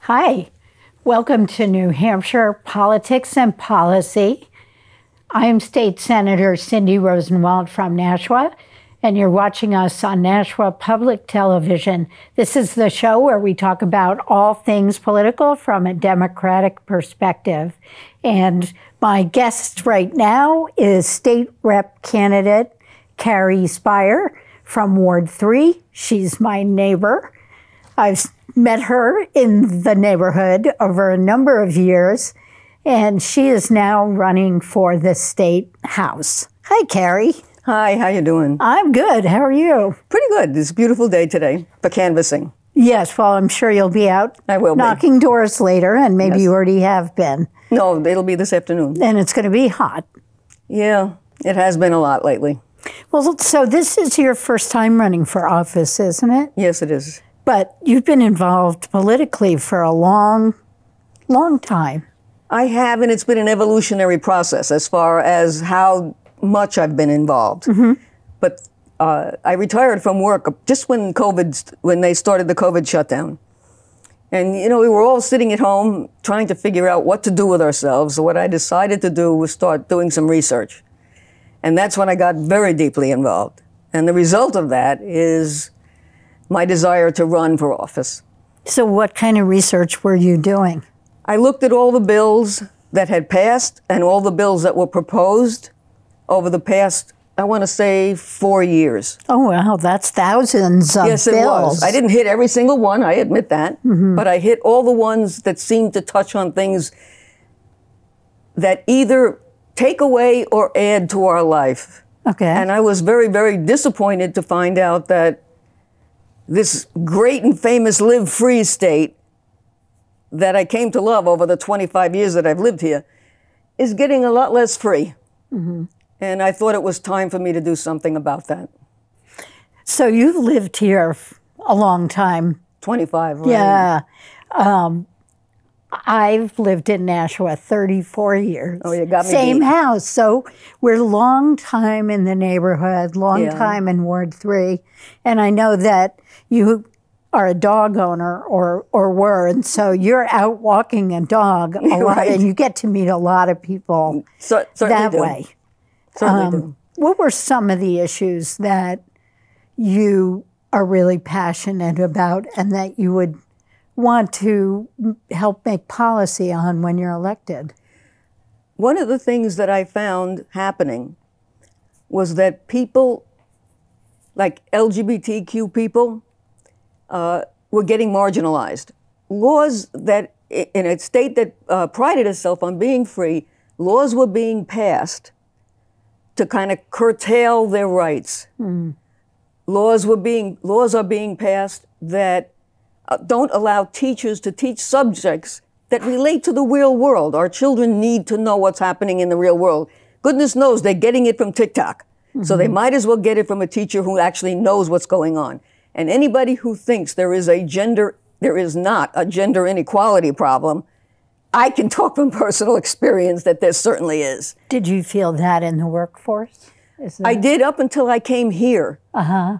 Hi, welcome to New Hampshire Politics and Policy. I am State Senator Cindy Rosenwald from Nashua, and you're watching us on Nashua Public Television. This is the show where we talk about all things political from a Democratic perspective. And my guest right now is State Rep candidate Carrie Spier from Ward 3. She's my neighbor. I've met her in the neighborhood over a number of years, and she is now running for the State House. Hi, Carrie. Hi, how you doing? I'm good. How are you? Pretty good. It's a beautiful day today for canvassing. Yes, well, I'm sure you'll be out knocking doors later, and maybe you already have been. No, it'll be this afternoon. And it's going to be hot. Yeah, it has been a lot lately. Well, so this is your first time running for office, isn't it? Yes, it is. But you've been involved politically for a long, long time. I have, and it's been an evolutionary process as far as how much I've been involved. Mm-hmm. But I retired from work just when they started the COVID shutdown. And, you know, we were all sitting at home trying to figure out what to do with ourselves. So what I decided to do was start doing some research. And that's when I got very deeply involved. And the result of that is my desire to run for office. So what kind of research were you doing? I looked at all the bills that had passed and all the bills that were proposed over the past, I want to say, 4 years. Oh, wow, that's thousands of bills. Yes, it was. I didn't hit every single one, I admit that. Mm-hmm. But I hit all the ones that seemed to touch on things that either take away or add to our life. Okay. And I was very, very disappointed to find out that this great and famous live free state that I came to love over the 25 years that I've lived here is getting a lot less free. Mm-hmm. And I thought it was time for me to do something about that. So you've lived here a long time. 25, right? Yeah. I've lived in Nashua 34 years. Oh, you got me Same beat. house. So we're long time in the neighborhood, long time in Ward 3. And I know that you are a dog owner or were, and so you're out walking a dog a lot, Right. and you get to meet a lot of people that way. Certainly do. What were some of the issues that you are really passionate about and that you would want to help make policy on when you're elected? One of the things that I found happening was that people, like LGBTQ people, were getting marginalized. Laws that, in a state that prided itself on being free, laws were being passed to kind of curtail their rights. Mm. Laws are being passed that don't allow teachers to teach subjects that relate to the real world. Our children need to know what's happening in the real world. Goodness knows they're getting it from TikTok. Mm-hmm. So they might as well get it from a teacher who actually knows what's going on. And anybody who thinks there is not a gender inequality problem, I can talk from personal experience that there certainly is. Did you feel that in the workforce? I did up until I came here. Uh-huh.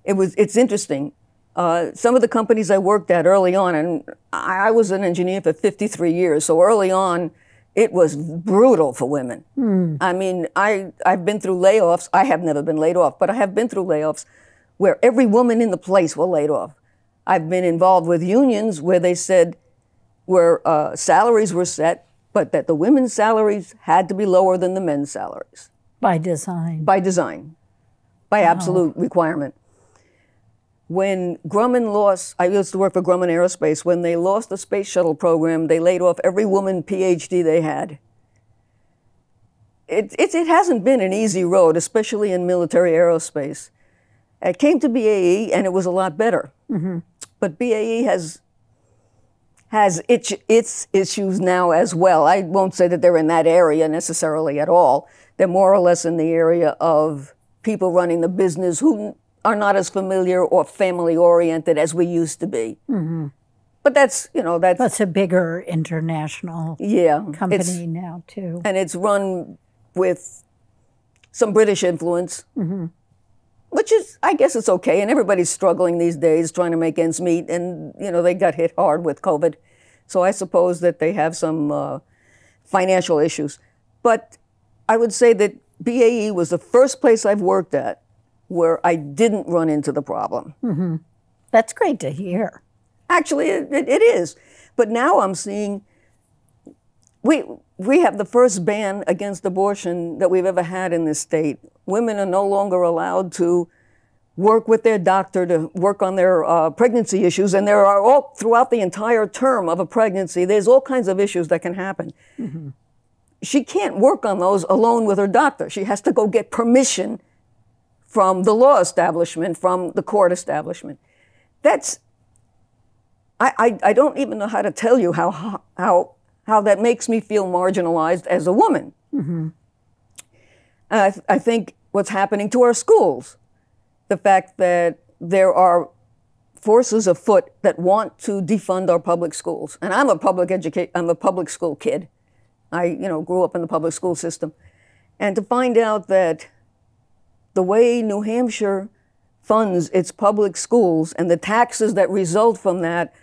It's interesting. Some of the companies I worked at early on, and I was an engineer for 53 years, so early on, it was brutal for women. Mm. I mean, I've been through layoffs. I have never been laid off, but I have been through layoffs where every woman in the place was laid off. I've been involved with unions where they said where salaries were set, but that the women's salaries had to be lower than the men's salaries. By design. By design. By absolute requirement. When Grumman lost, I used to work for Grumman Aerospace, when they lost the space shuttle program, they laid off every woman PhD they had. It hasn't been an easy road, especially in military aerospace. It came to BAE, and it was a lot better. Mm-hmm. But BAE has its issues now as well. I won't say that they're in that area necessarily at all. They're more or less in the area of people running the business who are not as familiar or family-oriented as we used to be. Mm-hmm. But that's a bigger international company now, too. And it's run with some British influence. Mm-hmm. Which is, I guess it's okay, and everybody's struggling these days trying to make ends meet, and, they got hit hard with COVID. So I suppose that they have some financial issues. But I would say that BAE was the first place I've worked at where I didn't run into the problem. Mm-hmm. That's great to hear. Actually, it is. But now I'm seeing, we have the first ban against abortion that we've ever had in this state. Women are no longer allowed to work with their doctor to work on their pregnancy issues. And there are all, throughout the entire term of a pregnancy, there's all kinds of issues that can happen. Mm-hmm. She can't work on those alone with her doctor. She has to go get permission from the law establishment, from the court establishment. That's, I don't even know how to tell you how that makes me feel marginalized as a woman. Mm-hmm. I think what's happening to our schools, the fact that there are forces afoot that want to defund our public schools. And I'm a public school kid. I grew up in the public school system. And to find out that the way New Hampshire funds its public schools and the taxes that result from that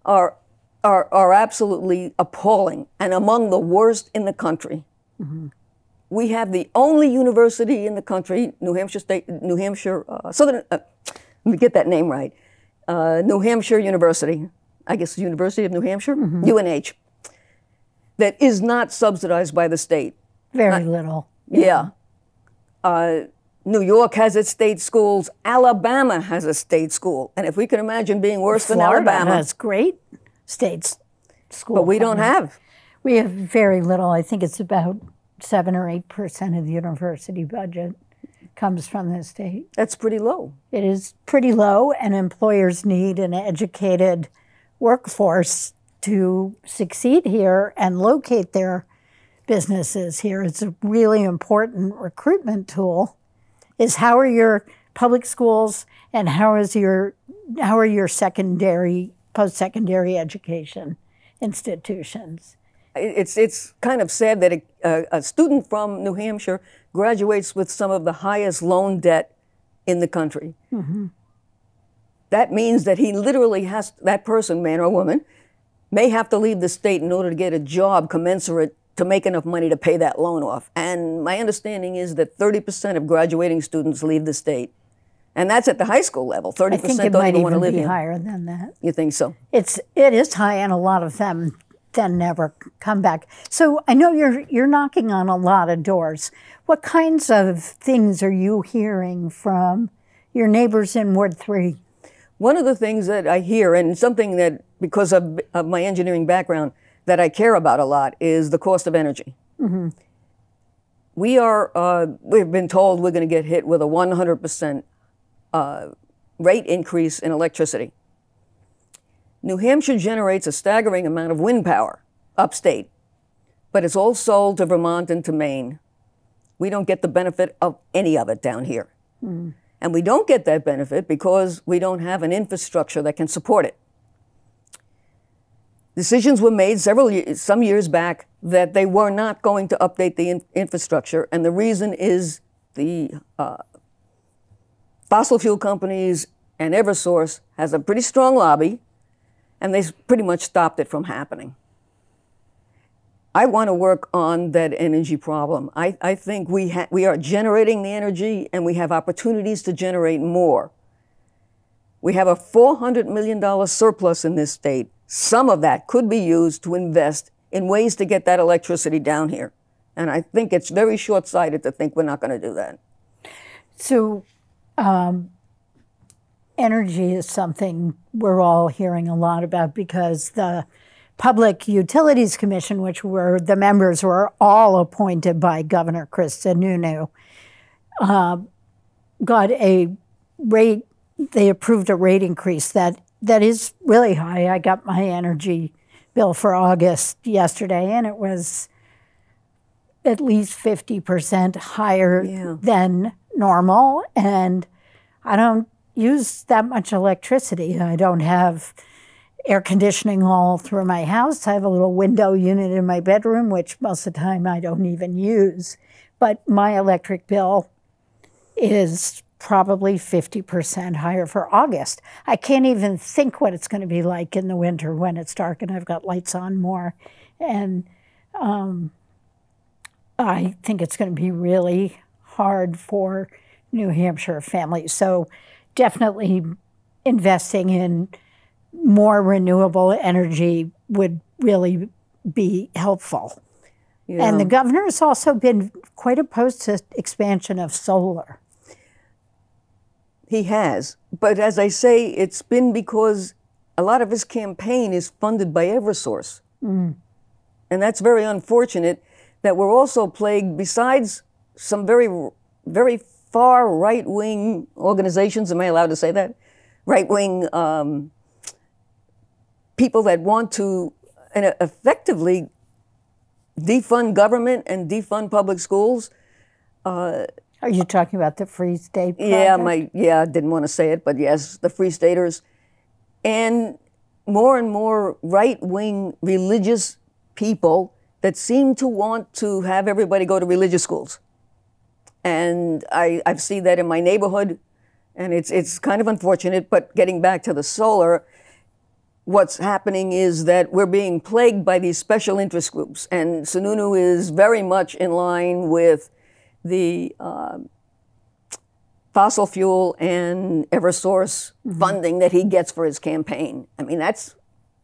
are absolutely appalling and among the worst in the country. Mm-hmm. We have the only university in the country, New Hampshire, Southern, let me get that name right, New Hampshire University, I guess the University of New Hampshire, mm-hmm. UNH, that is not subsidized by the state. Very little. Yeah. New York has its state schools. Alabama has a state school. And if we can imagine being worse than Alabama. Has great state school. But we don't have. We have very little. I think it's about 7 or 8% of the university budget comes from the state. That's pretty low. It is pretty low, and employers need an educated workforce to succeed here and locate their businesses here. It's a really important recruitment tool. Is how are your public schools and how are your secondary, post-secondary education institutions? It's kind of sad that a student from New Hampshire graduates with some of the highest loan debt in the country. Mm-hmm. That means that he literally that person, man or woman, may have to leave the state in order to get a job commensurate to make enough money to pay that loan off. And my understanding is that 30% of graduating students leave the state. And that's at the high school level. 30% don't even want to live here. I think it might even be higher than that. You think so? It is high, and a lot of them then never come back. So I know you're knocking on a lot of doors. What kinds of things are you hearing from your neighbors in Ward 3? One of the things that I hear, and something that, because of my engineering background, that I care about a lot, is the cost of energy. Mm-hmm. We've been told we're going to get hit with a 100% rate increase in electricity. New Hampshire generates a staggering amount of wind power upstate, but it's all sold to Vermont and to Maine. We don't get the benefit of any of it down here. Mm. And we don't get that benefit because we don't have an infrastructure that can support it. Decisions were made some years back that they were not going to update the infrastructure, and the reason is the fossil fuel companies and Eversource has a pretty strong lobby, and they pretty much stopped it from happening. I want to work on that energy problem. I think we are generating the energy, and we have opportunities to generate more. We have a $400 million surplus in this state. Some of that could be used to invest in ways to get that electricity down here. And I think it's very short-sighted to think we're not going to do that. So energy is something we're all hearing a lot about because the Public Utilities Commission, which the members were all appointed by Governor Chris Sununu, got a rate, they approved a rate increase that is really high. I got my energy bill for August yesterday, and it was at least 50% higher than normal. And I don't use that much electricity. I don't have air conditioning all through my house. I have a little window unit in my bedroom, which most of the time I don't even use. But my electric bill is probably 50% higher for August. I can't even think what it's going to be like in the winter when it's dark and I've got lights on more. And I think it's going to be really hard for New Hampshire families. So definitely investing in more renewable energy would really be helpful. Yeah. And the governor has also been quite opposed to expansion of solar. He has. But as I say, it's been because a lot of his campaign is funded by Eversource. Mm. And that's very unfortunate that we're also plagued, besides some very, very far right-wing organizations, am I allowed to say that? Right-wing people that want to effectively defund government and defund public schools. Are you talking about the Free State Project? Yeah, I didn't want to say it, but yes, the Free Staters. And more right-wing religious people that seem to want to have everybody go to religious schools. And I've seen that in my neighborhood, and it's kind of unfortunate. But getting back to the solar, what's happening is that we're being plagued by these special interest groups. And Sununu is very much in line with the fossil fuel and Eversource funding that he gets for his campaign. I mean,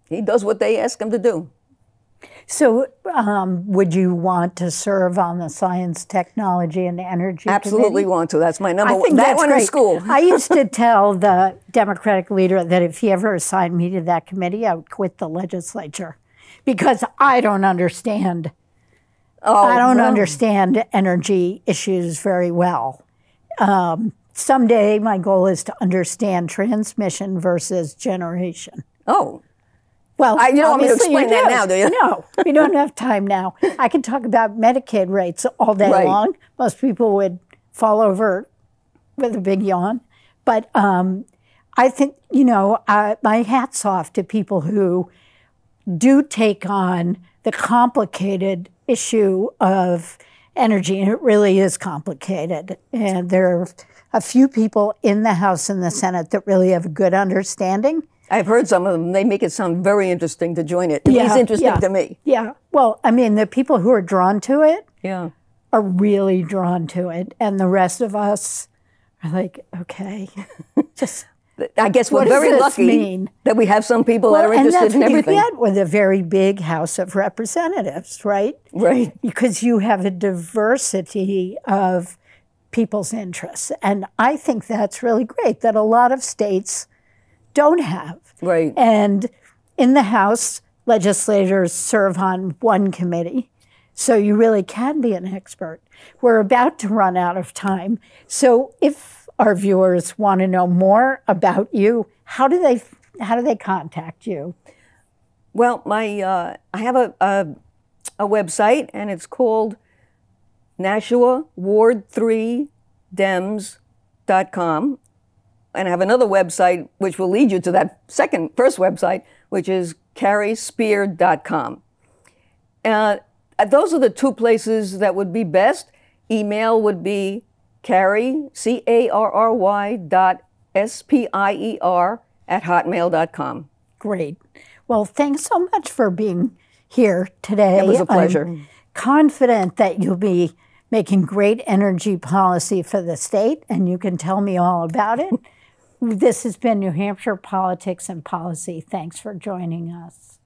he does what they ask him to do. So would you want to serve on the Science, Technology, and Energy Absolutely Committee? Want to. That's my number one. That one in school. I used to tell the Democratic leader that if he ever assigned me to that committee, I would quit the legislature because I don't understand. I don't understand energy issues very well. Someday, my goal is to understand transmission versus generation. Oh. Well, you don't want me to explain that now, do you? No, we don't have time now. I can talk about Medicaid rates all day long. Most people would fall over with a big yawn. But I think, my hat's off to people who do take on the complicated issue of energy, and it really is complicated. And there are a few people in the House and the Senate that really have a good understanding. I've heard some of them. They make it sound very interesting to join it. At least interesting to me. Yeah. Well, I mean, the people who are drawn to it are really drawn to it. And the rest of us are like, okay, just I guess we're very lucky that we have some people that are interested in everything. And that's what you get with a very big House of Representatives, right? Right. Because you have a diversity of people's interests. And I think that's really great that a lot of states don't have. Right. And in the House, legislators serve on one committee, so you really can be an expert. We're about to run out of time. So if our viewers want to know more about you, how do they contact you? Well, I have a website, and it's called Nashua Ward 3 Dems.com. And I have another website which will lead you to that first website, which is carriespier.com. Those are the two places that would be best. Email would be Carrie, CARRY.SPIER@hotmail.com. Great. Well, thanks so much for being here today. It was a pleasure. I'm confident that you'll be making great energy policy for the state, and you can tell me all about it. This has been New Hampshire Politics and Policy. Thanks for joining us.